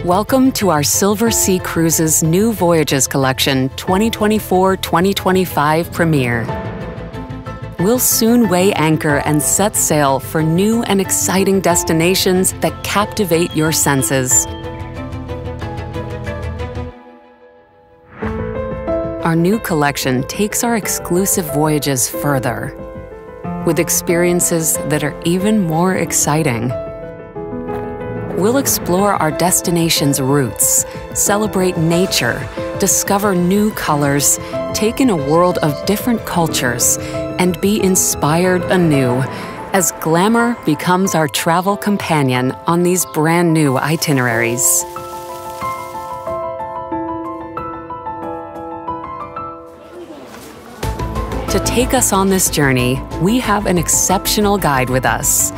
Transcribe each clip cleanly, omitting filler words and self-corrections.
Welcome to our Silversea Cruises New Voyages Collection 2024-2025 premiere. We'll soon weigh anchor and set sail for new and exciting destinations that captivate your senses. Our new collection takes our exclusive voyages further, with experiences that are even more exciting. We'll explore our destination's roots, celebrate nature, discover new colors, take in a world of different cultures, and be inspired anew as glamour becomes our travel companion on these brand new itineraries. To take us on this journey, we have an exceptional guide with us,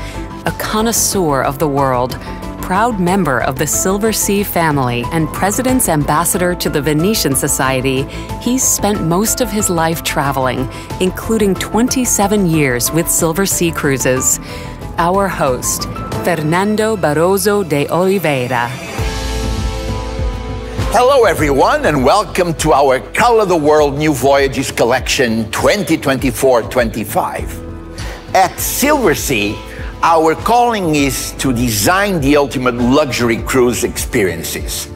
a connoisseur of the world, proud member of the Silversea family and President's ambassador to the Venetian Society. He's spent most of his life traveling, including 27 years with Silversea Cruises. Our host, Fernando Barroso de Oliveira. Hello everyone, and welcome to our Color the World New Voyages Collection 2024-25. At Silversea, our calling is to design the ultimate luxury cruise experiences.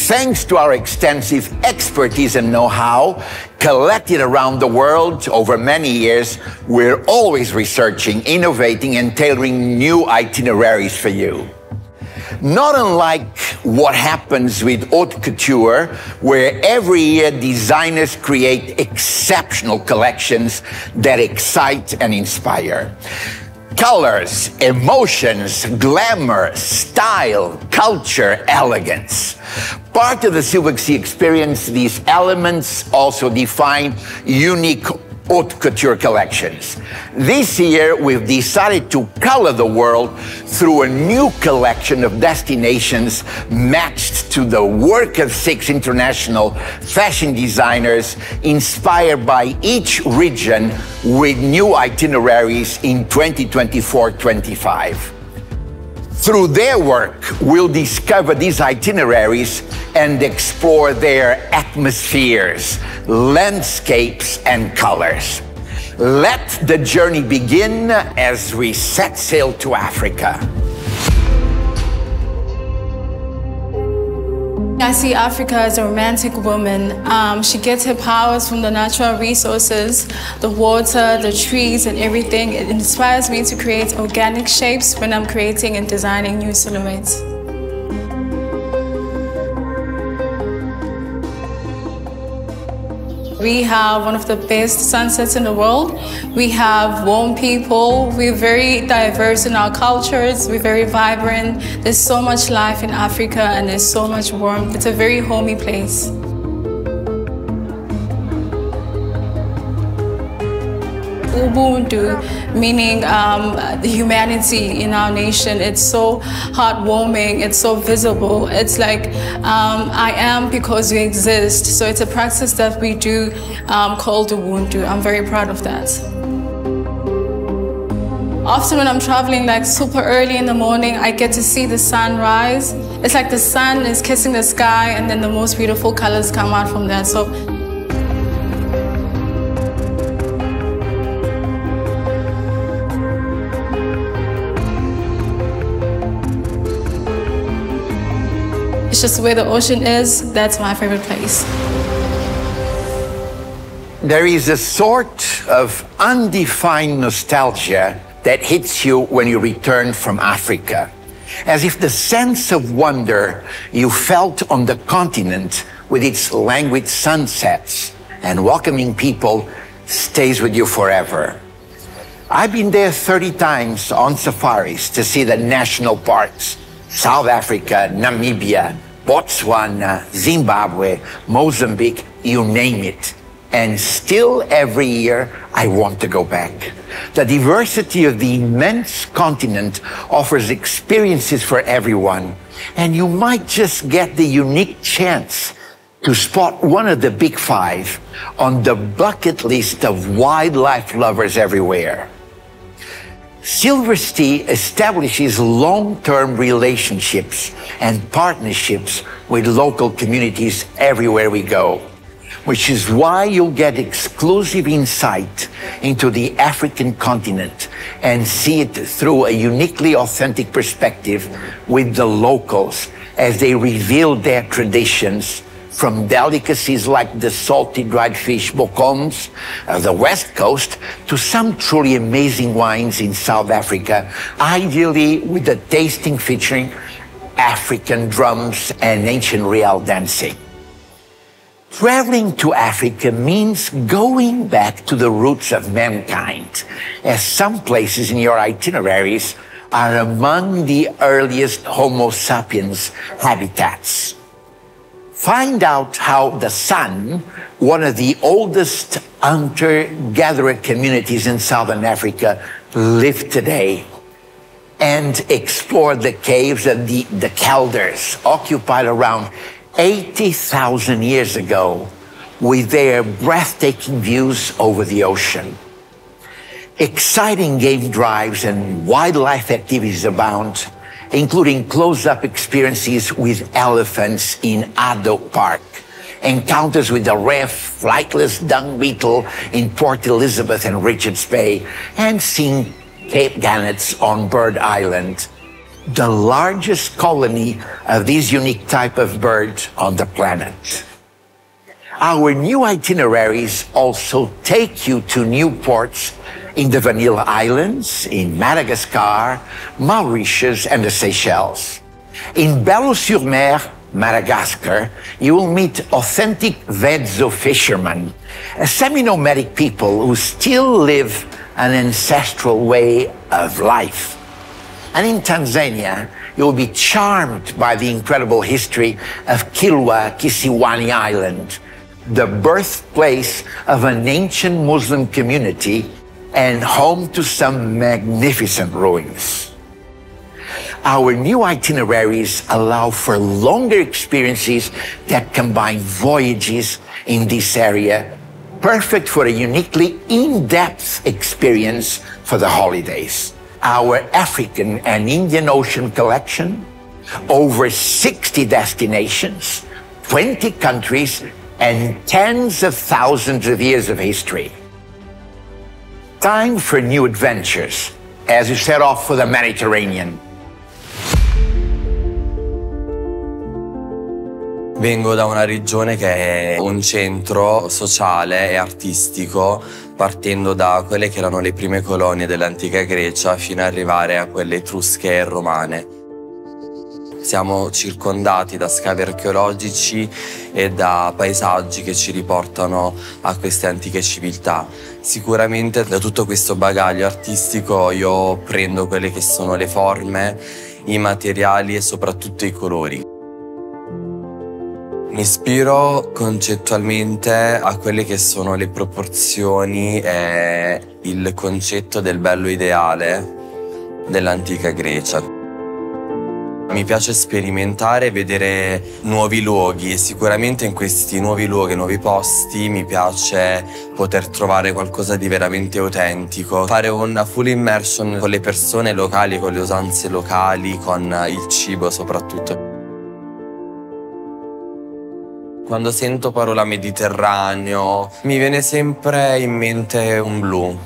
Thanks to our extensive expertise and know-how collected around the world over many years, we're always researching, innovating, and tailoring new itineraries for you. Not unlike what happens with Haute Couture, where every year designers create exceptional collections that excite and inspire. Colors, emotions, glamour, style, culture, elegance. Part of the Silversea experience, these elements also define unique Haute Couture collections. This year, we've decided to color the world through a new collection of destinations matched to the work of 6 international fashion designers, inspired by each region with new itineraries in 2024-25. Through their work, we'll discover these itineraries and explore their atmospheres, landscapes, and colors. Let the journey begin as we set sail to Africa. I see Africa as a romantic woman. She gets her powers from the natural resources, the water, the trees, and everything. It inspires me to create organic shapes when I'm creating and designing new silhouettes. We have one of the best sunsets in the world. We have warm people. We're very diverse in our cultures. We're very vibrant. There's so much life in Africa and there's so much warmth. It's a very homey place. Ubuntu, meaning the humanity in our nation. It's so heartwarming, it's so visible. It's like, I am because you exist. So it's a practice that we do called Ubuntu. I'm very proud of that. Often when I'm traveling like super early in the morning, I get to see the sun rise. It's like the sun is kissing the sky and then the most beautiful colors come out from that. So it's just where the ocean is, that's my favorite place. There is a sort of undefined nostalgia that hits you when you return from Africa, as if the sense of wonder you felt on the continent with its languid sunsets and welcoming people stays with you forever. I've been there 30 times on safaris to see the national parks, South Africa, Namibia, Botswana, Zimbabwe, Mozambique, you name it. And still every year, I want to go back. The diversity of the immense continent offers experiences for everyone. And you might just get the unique chance to spot one of the big 5 on the bucket list of wildlife lovers everywhere. Silversea establishes long-term relationships and partnerships with local communities everywhere we go, which is why you'll get exclusive insight into the African continent and see it through a uniquely authentic perspective with the locals as they reveal their traditions, from delicacies like the salty dried fish bokoms of the West Coast to some truly amazing wines in South Africa, ideally with a tasting featuring African drums and ancient real dancing. Traveling to Africa means going back to the roots of mankind, as some places in your itineraries are among the earliest Homo sapiens habitats. Find out how the San, one of the oldest hunter-gatherer communities in Southern Africa, live today, and explore the caves of the Kelders, occupied around 80,000 years ago, with their breathtaking views over the ocean. Exciting game drives and wildlife activities abound, including close-up experiences with elephants in Haute Park, encounters with the rare flightless dung beetle in Port Elizabeth and Richards Bay, and seeing Cape gannets on Bird Island, the largest colony of this unique type of bird on the planet. Our new itineraries also take you to new ports in the Vanilla Islands, in Madagascar, Mauritius, and the Seychelles. In Belo-sur-Mer, Madagascar, you will meet authentic Vedzo fishermen, a semi-nomadic people who still live an ancestral way of life. And in Tanzania, you'll be charmed by the incredible history of Kilwa Kisiwani Island, the birthplace of an ancient Muslim community and home to some magnificent ruins. Our new itineraries allow for longer experiences that combine voyages in this area, perfect for a uniquely in-depth experience for the holidays. Our African and Indian Ocean collection, over 60 destinations, 20 countries, and tens of thousands of years of history. Time for new adventures as you set off for the Mediterranean. Vengo da una regione che è un centro sociale e artistico, partendo da quelle che erano le prime colonie dell'antica Grecia fino ad arrivare a quelle etrusche e romane. Siamo circondati da scavi archeologici e da paesaggi che ci riportano a queste antiche civiltà. Sicuramente da tutto questo bagaglio artistico io prendo quelle che sono le forme, i materiali e soprattutto i colori. Mi ispiro concettualmente a quelle che sono le proporzioni e il concetto del bello ideale dell'antica Grecia. Mi piace sperimentare e vedere nuovi luoghi e sicuramente in questi nuovi luoghi, nuovi posti, mi piace poter trovare qualcosa di veramente autentico, fare una full immersion con le persone locali, con le usanze locali, con il cibo soprattutto. Quando sento parola Mediterraneo mi viene sempre in mente un blu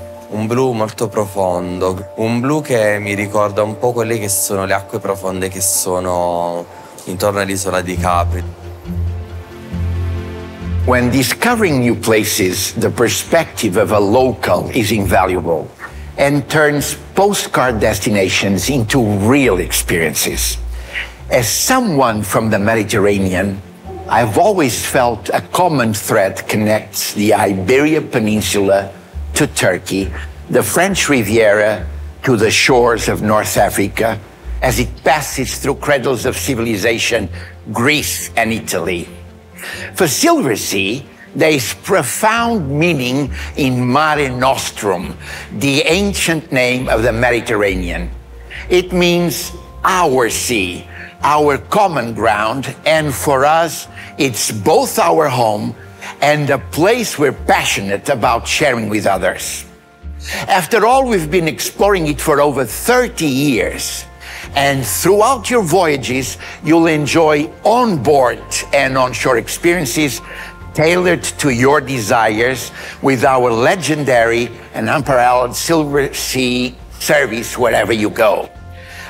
molto profondo, un blu che mi ricorda un po' quelle che sono le acque profonde che sono intorno all'isola di Capri. When discovering new places, the perspective of a local is invaluable and turns postcard destinations into real experiences. As someone from the Mediterranean, I've always felt a common thread connects the Iberian Peninsula to Turkey, the French Riviera to the shores of North Africa, as it passes through cradles of civilization, Greece and Italy. For Silversea, there is profound meaning in Mare Nostrum, the ancient name of the Mediterranean. It means our sea, our common ground, and for us, it's both our home and a place we're passionate about sharing with others. After all, we've been exploring it for over 30 years. And throughout your voyages, you'll enjoy onboard and onshore experiences tailored to your desires with our legendary and unparalleled Silversea service wherever you go.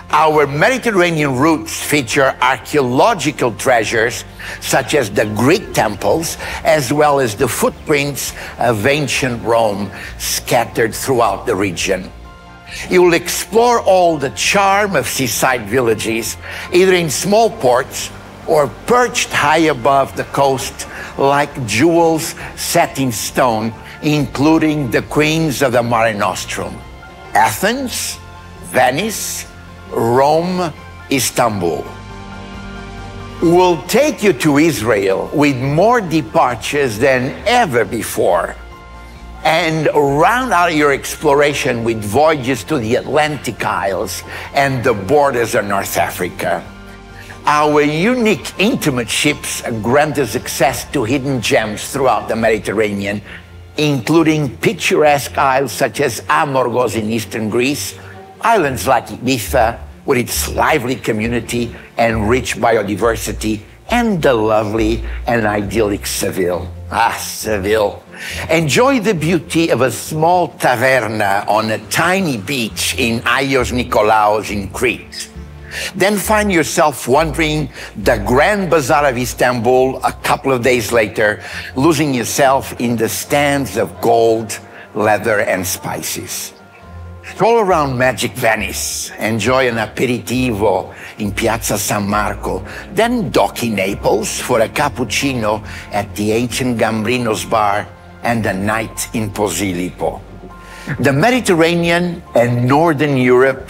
Our Mediterranean routes feature archaeological treasures such as the Greek temples, as well as the footprints of ancient Rome scattered throughout the region. You'll explore all the charm of seaside villages, either in small ports or perched high above the coast like jewels set in stone, including the queens of the Mare Nostrum: Athens, Venice, Rome, Istanbul. We'll take you to Israel with more departures than ever before, and round out your exploration with voyages to the Atlantic Isles and the borders of North Africa. Our unique intimate ships grant us access to hidden gems throughout the Mediterranean, including picturesque isles such as Amorgos in eastern Greece, islands like Ibiza with its lively community and rich biodiversity, and the lovely and idyllic Seville. Ah, Seville. Enjoy the beauty of a small taverna on a tiny beach in Agios Nikolaos in Crete. Then find yourself wandering the Grand Bazaar of Istanbul a couple of days later, losing yourself in the stands of gold, leather, and spices. Stroll around magic Venice, enjoy an aperitivo in Piazza San Marco, then dock in Naples for a cappuccino at the ancient Gambrinus bar and a night in Posillipo. The Mediterranean and Northern Europe,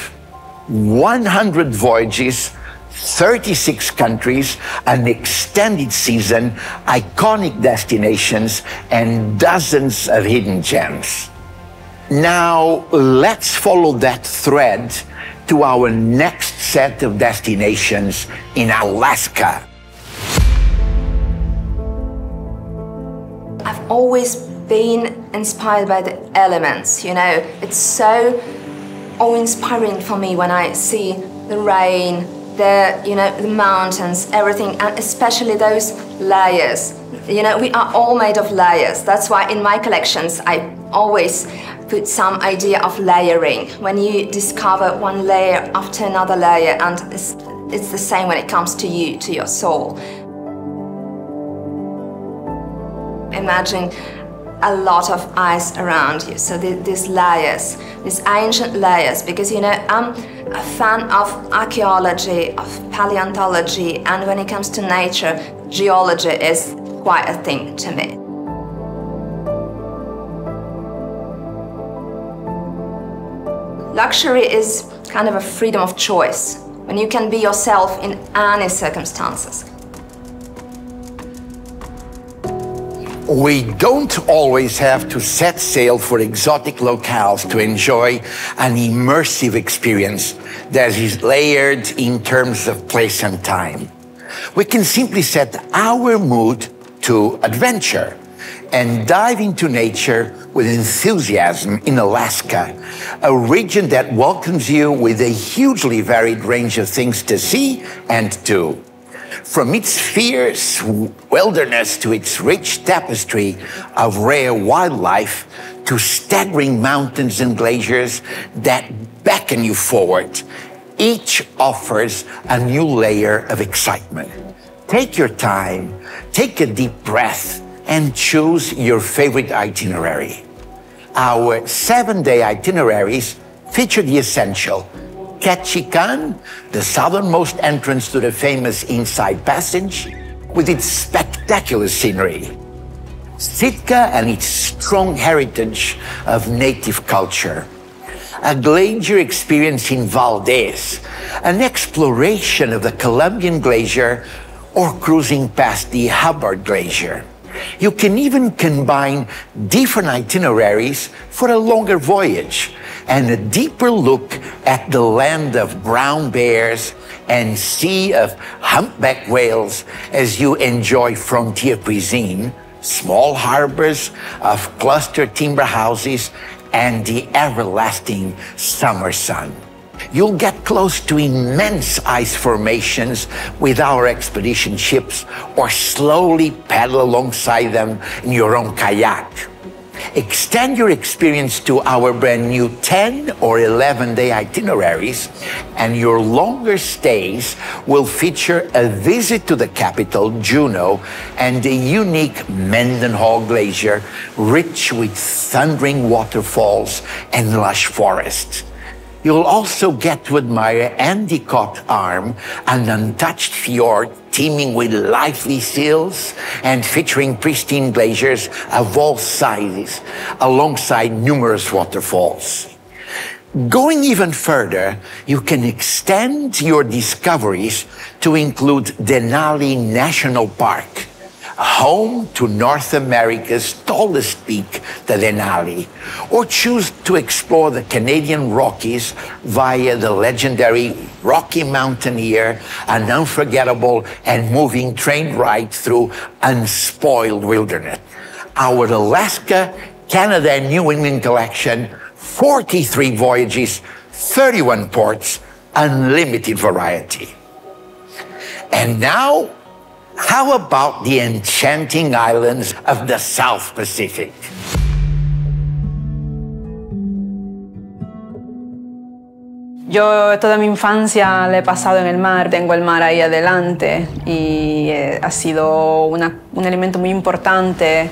100 voyages, 36 countries, an extended season, iconic destinations, and dozens of hidden gems. Now, let's follow that thread to our next set of destinations in Alaska. I've always been inspired by the elements, you know. It's so awe-inspiring for me when I see the rain, the mountains, everything, and especially those layers. You know, we are all made of layers. That's why in my collections I always put some idea of layering. When you discover one layer after another layer, and it's the same when it comes to you, to your soul. Imagine a lot of ice around you, so these layers, these ancient layers, because, you know, I'm a fan of archaeology, of paleontology, and when it comes to nature, geology is quite a thing to me. Luxury is kind of a freedom of choice, when you can be yourself in any circumstances. We don't always have to set sail for exotic locales to enjoy an immersive experience that is layered in terms of place and time. We can simply set our mood to adventure and dive into nature with enthusiasm in Alaska, a region that welcomes you with a hugely varied range of things to see and do. From its fierce wilderness to its rich tapestry of rare wildlife to staggering mountains and glaciers that beckon you forward, each offers a new layer of excitement. Take your time, take a deep breath, and choose your favorite itinerary. Our 7-day itineraries feature the essential: Ketchikan, the southernmost entrance to the famous Inside Passage, with its spectacular scenery; Sitka and its strong heritage of native culture; a glacier experience in Valdez, an exploration of the Columbian Glacier, or cruising past the Hubbard Glacier. You can even combine different itineraries for a longer voyage and a deeper look at the land of brown bears and sea of humpback whales as you enjoy frontier cuisine, small harbors of clustered timber houses, and the everlasting summer sun. You'll get close to immense ice formations with our expedition ships or slowly paddle alongside them in your own kayak. Extend your experience to our brand new 10 or 11-day itineraries, and your longer stays will feature a visit to the capital, Juneau, and the unique Mendenhall Glacier, rich with thundering waterfalls and lush forests. You'll also get to admire Endicott Arm, an untouched fjord teeming with lively seals and featuring pristine glaciers of all sizes, alongside numerous waterfalls. Going even further, you can extend your discoveries to include Denali National Park, home to North America's tallest peak, the Denali, or choose to explore the Canadian Rockies via the legendary Rocky Mountaineer, an unforgettable and moving train ride through unspoiled wilderness. Our Alaska, Canada, and New England collection, 43 voyages, 31 ports, unlimited variety. And now, how about the enchanting islands of the South Pacific? Yo toda mi infancia la he pasado en el mar, tengo el mar ahí adelante y ha sido un elemento muy importante.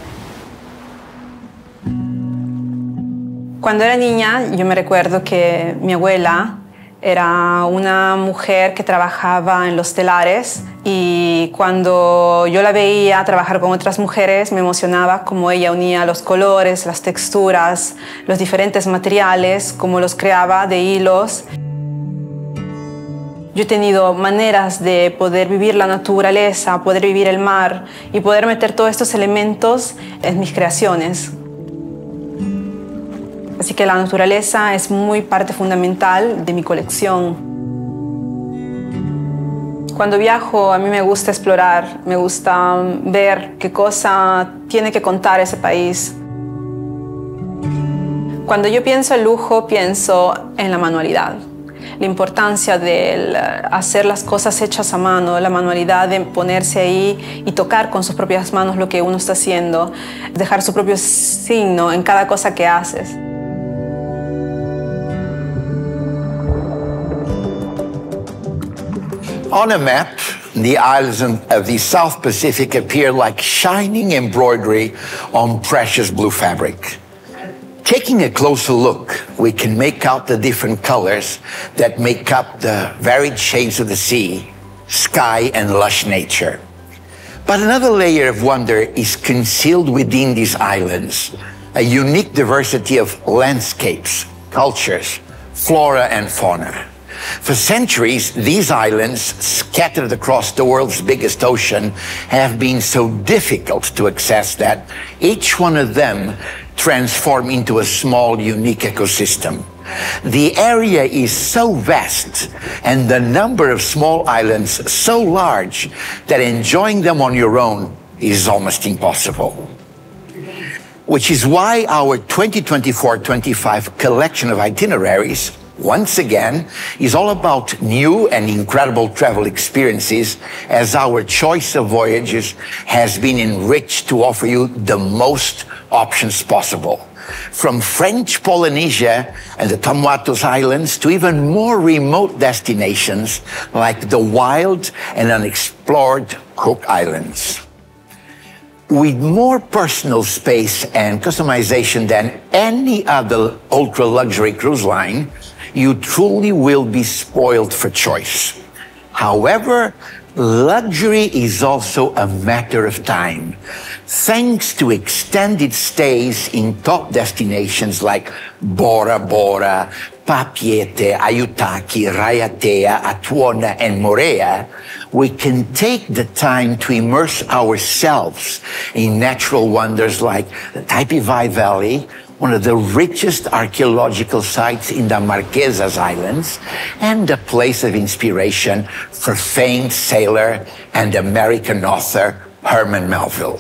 Cuando era niña, yo me recuerdo que mi abuela era una mujer que trabajaba en los telares y cuando yo la veía trabajar con otras mujeres me emocionaba cómo ella unía los colores, las texturas, los diferentes materiales, cómo los creaba de hilos. Yo he tenido maneras de poder vivir la naturaleza, poder vivir el mar y poder meter todos estos elementos en mis creaciones. Así que la naturaleza es muy parte fundamental de mi colección. Cuando viajo, a mí me gusta explorar, me gusta ver qué cosa tiene que contar ese país. Cuando yo pienso en lujo, pienso en la manualidad. La importancia de hacer las cosas hechas a mano, la manualidad de ponerse ahí y tocar con sus propias manos lo que uno está haciendo, dejar su propio signo en cada cosa que haces. On a map, the islands of the South Pacific appear like shining embroidery on precious blue fabric. Taking a closer look, we can make out the different colors that make up the varied shades of the sea, sky, and lush nature. But another layer of wonder is concealed within these islands, a unique diversity of landscapes, cultures, flora, and fauna. For centuries, these islands, scattered across the world's biggest ocean, have been so difficult to access that each one of them transformed into a small, unique ecosystem. The area is so vast and the number of small islands so large that enjoying them on your own is almost impossible. Which is why our 2024-25 collection of itineraries, once again, is all about new and incredible travel experiences, as our choice of voyages has been enriched to offer you the most options possible. From French Polynesia and the Tuamotus Islands to even more remote destinations like the wild and unexplored Cook Islands. With more personal space and customization than any other ultra-luxury cruise line, you truly will be spoiled for choice. However, luxury is also a matter of time. Thanks to extended stays in top destinations like Bora Bora, Papeete, Ayutthaya, Raiatea, Atuona, and Moorea, we can take the time to immerse ourselves in natural wonders like the Taipei Valley, one of the richest archaeological sites in the Marquesas Islands, and a place of inspiration for famed sailor and American author Herman Melville.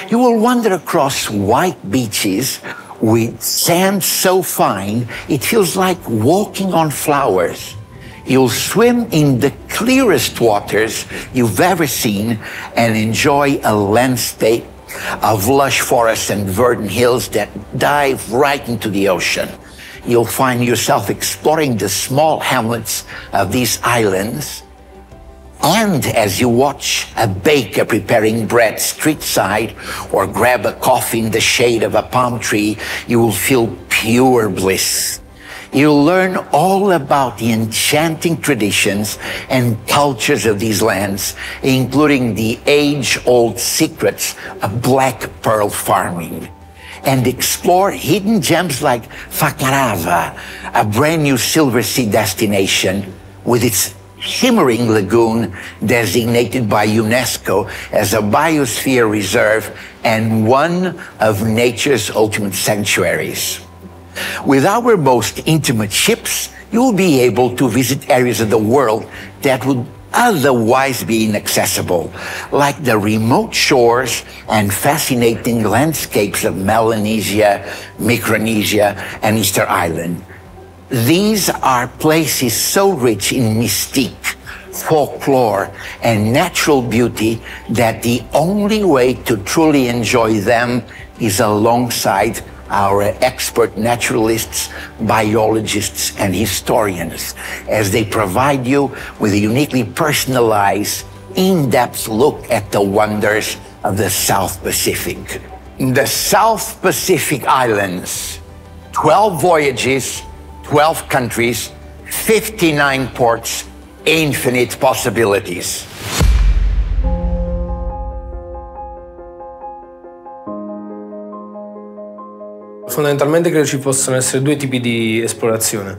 You will wander across white beaches with sand so fine, it feels like walking on flowers. You'll swim in the clearest waters you've ever seen and enjoy a landscape of lush forests and verdant hills that dive right into the ocean. You'll find yourself exploring the small hamlets of these islands. And as you watch a baker preparing bread street-side or grab a coffee in the shade of a palm tree, you will feel pure bliss. You'll learn all about the enchanting traditions and cultures of these lands, including the age-old secrets of black pearl farming, and explore hidden gems like Facarava, a brand new Silversea destination with its shimmering lagoon designated by UNESCO as a biosphere reserve and one of nature's ultimate sanctuaries. With our most intimate ships, you'll be able to visit areas of the world that would otherwise be inaccessible, like the remote shores and fascinating landscapes of Melanesia, Micronesia, and Easter Island. These are places so rich in mystique, folklore, and natural beauty that the only way to truly enjoy them is alongside our expert naturalists, biologists, and historians, as they provide you with a uniquely personalized, in-depth look at the wonders of the South Pacific. The South Pacific Islands, 12 voyages, 12 countries, 59 ports, infinite possibilities. Fondamentalmente credo ci possono essere due tipi di esplorazione.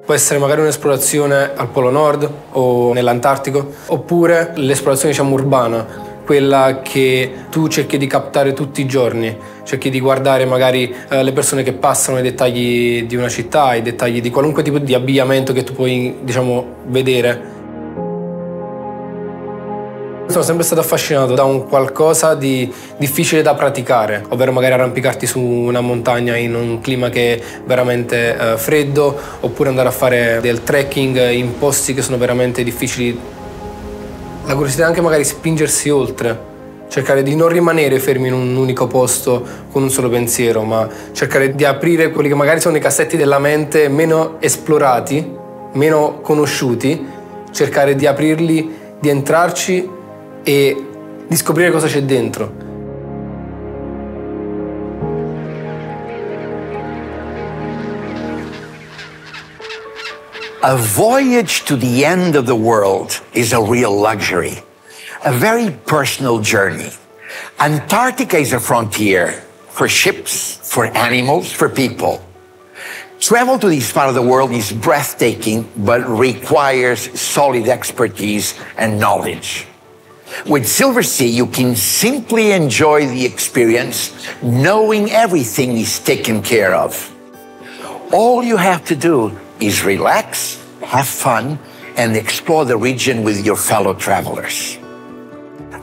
Può essere magari un'esplorazione al Polo Nord o nell'Antartico, oppure l'esplorazione diciamo urbana, quella che tu cerchi di captare tutti i giorni, cerchi di guardare magari le persone che passano, i dettagli di una città, i dettagli di qualunque tipo di abbigliamento che tu puoi diciamo vedere. Sono sempre stato affascinato da un qualcosa di difficile da praticare, ovvero magari arrampicarti su una montagna in un clima che è veramente freddo, oppure andare a fare del trekking in posti che sono veramente difficili. La curiosità è anche magari spingersi oltre, cercare di non rimanere fermi in un unico posto con un solo pensiero, ma cercare di aprire quelli che magari sono i cassetti della mente meno esplorati, meno conosciuti, cercare di aprirli, di entrarci e di scoprire cosa c'è dentro. A voyage to the end of the world is a real luxury, a very personal journey. Antarctica is a frontier for ships, for animals, for people. Travel to this part of the world is breathtaking, but requires solid expertise and knowledge. With Silversea, you can simply enjoy the experience knowing everything is taken care of. All you have to do is relax, have fun, and explore the region with your fellow travelers.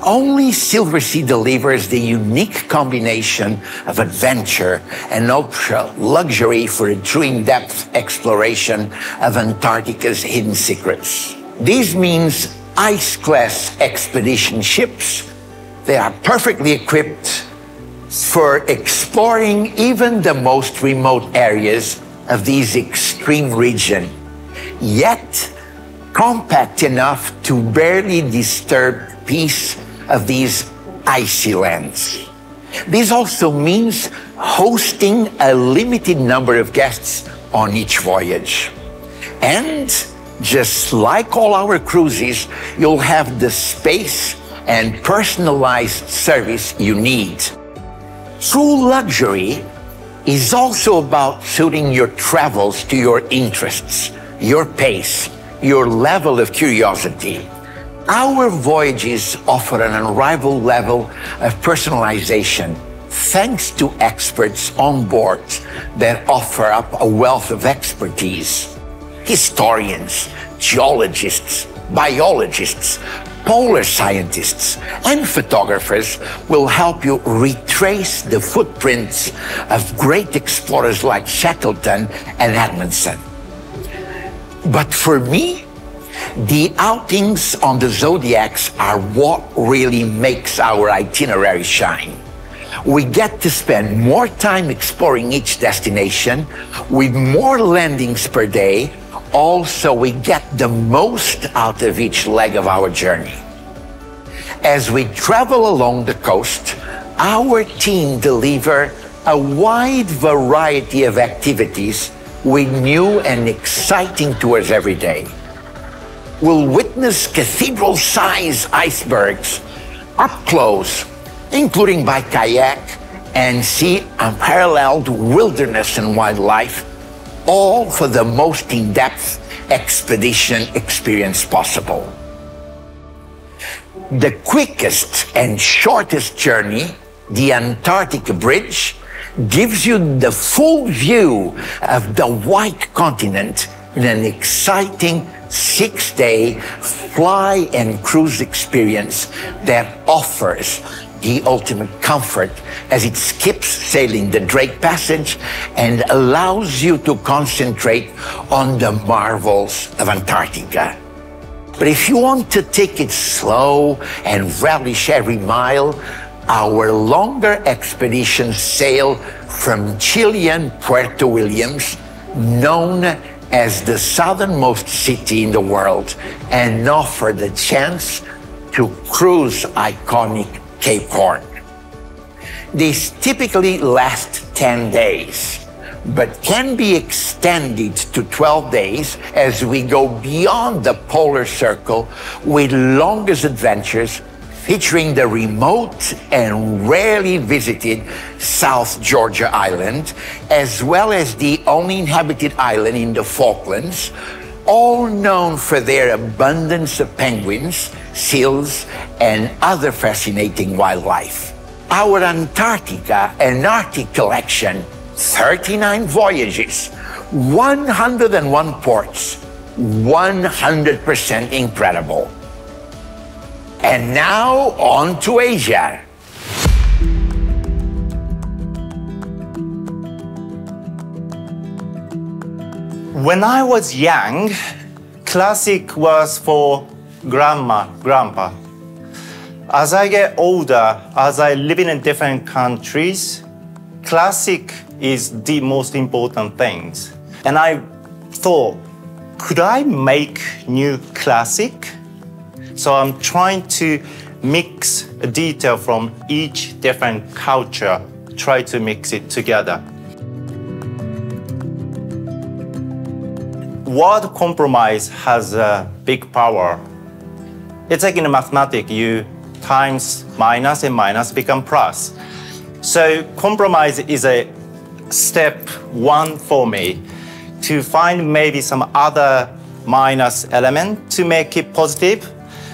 Only Silversea delivers the unique combination of adventure and ultra luxury for a true in-depth exploration of Antarctica's hidden secrets. This means ice-class expedition ships. They are perfectly equipped for exploring even the most remote areas of this extreme region, yet compact enough to barely disturb peace of these icy lands. This also means hosting a limited number of guests on each voyage. And just like all our cruises, you'll have the space and personalized service you need. True luxury is also about suiting your travels to your interests, your pace, your level of curiosity. Our voyages offer an unrivaled level of personalization thanks to experts on board that offer up a wealth of expertise. Historians, geologists, biologists, polar scientists and photographers will help you retrace the footprints of great explorers like Shackleton and Edmondson. But for me, the outings on the Zodiacs are what really makes our itinerary shine. We get to spend more time exploring each destination with more landings per day. Also, we get the most out of each leg of our journey. As we travel along the coast, our team delivers a wide variety of activities with new and exciting tours every day. We'll witness cathedral-sized icebergs up close, including by kayak, and see unparalleled wilderness and wildlife, all for the most in-depth expedition experience possible. The quickest and shortest journey, the Antarctica Bridge, gives you the full view of the white continent in an exciting 6-day fly and cruise experience that offers the ultimate comfort as it skips sailing the Drake Passage and allows you to concentrate on the marvels of Antarctica. But if you want to take it slow and relish every mile, our longer expeditions sail from Chilean Puerto Williams, known as the southernmost city in the world, and offer the chance to cruise iconic Cape Horn. These typically last 10 days, but can be extended to 12 days as we go beyond the polar circle with longest adventures featuring the remote and rarely visited South Georgia Island, as well as the only inhabited island in the Falklands, all known for their abundance of penguins, seals, and other fascinating wildlife. Our Antarctica and Arctic collection, 39 voyages, 101 ports, 100% incredible. And now on to Asia. When I was young, classic was for grandma, grandpa. As I get older, as I live in different countries, classic is the most important things. And I thought, could I make new classic? So I'm trying to mix a detail from each different culture, try to mix it together. Word compromise has a big power. It's like in mathematics, you times minus and minus become plus. So compromise is a step one for me to find maybe some other minus element to make it positive.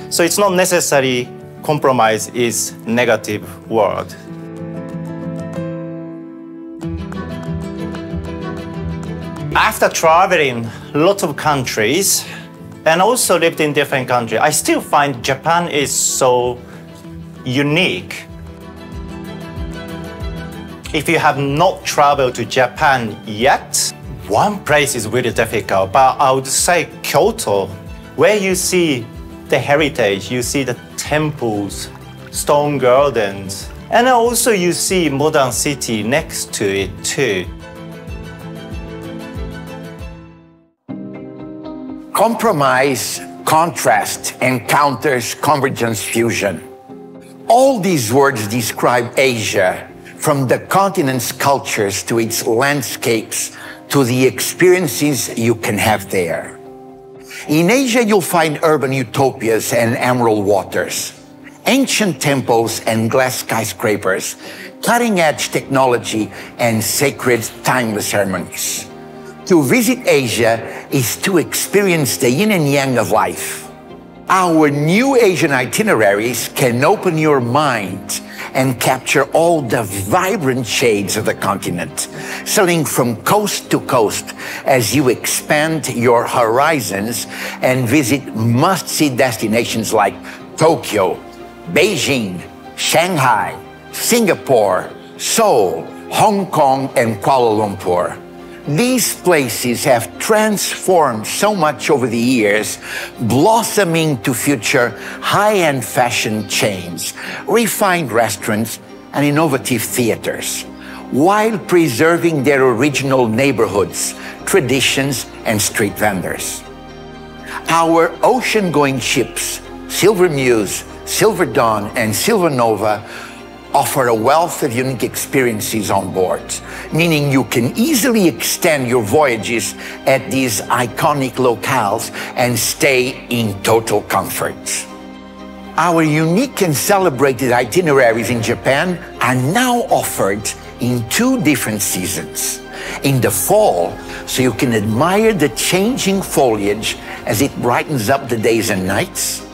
So it's not necessarily compromise is negative word. After traveling lots of countries and also lived in different countries, I still find Japan is so unique. If you have not traveled to Japan yet, one place is really difficult, but I would say Kyoto, where you see the heritage, you see the temples, stone gardens, and also you see modern city next to it too. Compromise, contrast, encounters, convergence, fusion. All these words describe Asia, from the continent's cultures to its landscapes to the experiences you can have there. In Asia, you'll find urban utopias and emerald waters, ancient temples and glass skyscrapers, cutting-edge technology and sacred, timeless ceremonies. To visit Asia is to experience the yin and yang of life. Our new Asian itineraries can open your mind and capture all the vibrant shades of the continent, sailing from coast to coast as you expand your horizons and visit must-see destinations like Tokyo, Beijing, Shanghai, Singapore, Seoul, Hong Kong, and Kuala Lumpur. These places have transformed so much over the years, blossoming to future high-end fashion chains, refined restaurants, and innovative theaters, while preserving their original neighborhoods, traditions, and street vendors. Our ocean-going ships, Silver Muse, Silver Dawn, and Silver Nova, offer a wealth of unique experiences on board, meaning you can easily extend your voyages at these iconic locales and stay in total comfort. Our unique and celebrated itineraries in Japan are now offered in 2 different seasons. In the fall, so you can admire the changing foliage as it brightens up the days and nights,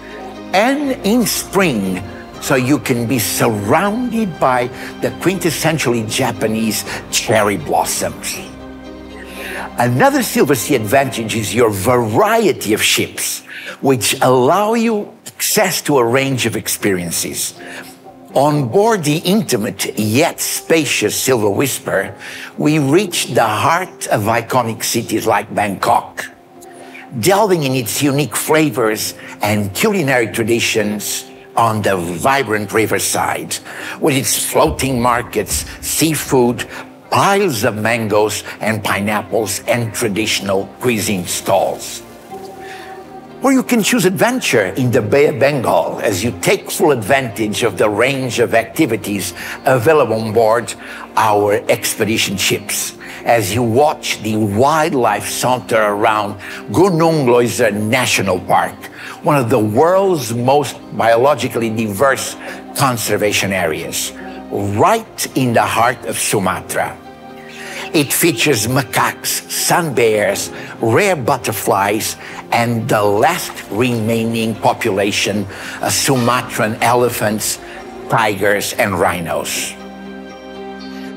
and in spring, so you can be surrounded by the quintessentially Japanese cherry blossoms. Another Silversea advantage is your variety of ships, which allow you access to a range of experiences. On board the intimate yet spacious Silver Whisper, we reach the heart of iconic cities like Bangkok, delving in its unique flavors and culinary traditions on the vibrant riverside, with its floating markets, seafood, piles of mangoes and pineapples, and traditional cuisine stalls. Or you can choose adventure in the Bay of Bengal as you take full advantage of the range of activities available on board our expedition ships, as you watch the wildlife saunter around Gunung Leuser National Park, one of the world's most biologically diverse conservation areas, right in the heart of Sumatra. It features macaques, sun bears, rare butterflies, and the last remaining population of Sumatran elephants, tigers, and rhinos.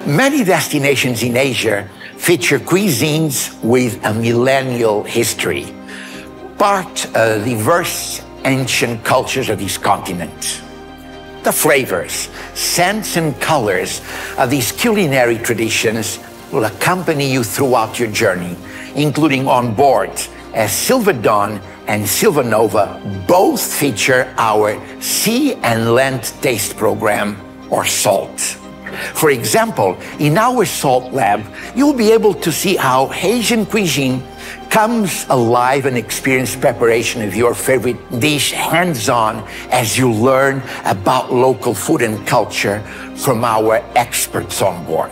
Many destinations in Asia feature cuisines with a millennial history, part of the diverse ancient cultures of this continent. The flavors, scents, and colors of these culinary traditions will accompany you throughout your journey, including on board, as Silver Dawn and Silver Nova both feature our Sea and Land Taste Program, or SALT. For example, in our SALT lab, you'll be able to see how Asian cuisine comes alive and experience preparation of your favorite dish hands-on as you learn about local food and culture from our experts on board.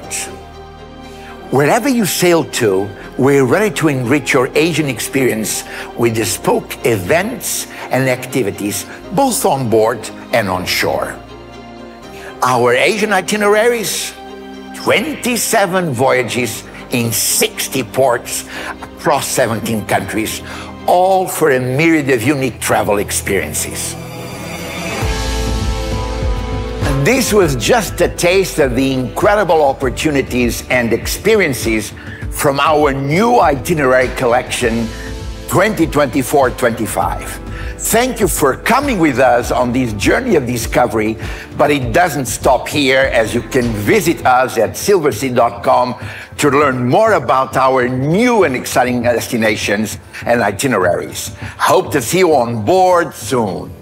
Wherever you sail to, we're ready to enrich your Asian experience with bespoke events and activities, both on board and on shore. Our Asian itineraries, 27 voyages in 60 ports across 17 countries, all for a myriad of unique travel experiences. This was just a taste of the incredible opportunities and experiences from our new itinerary collection 2024-25. Thank you for coming with us on this journey of discovery, but it doesn't stop here, as you can visit us at silversea.com to learn more about our new and exciting destinations and itineraries. Hope to see you on board soon.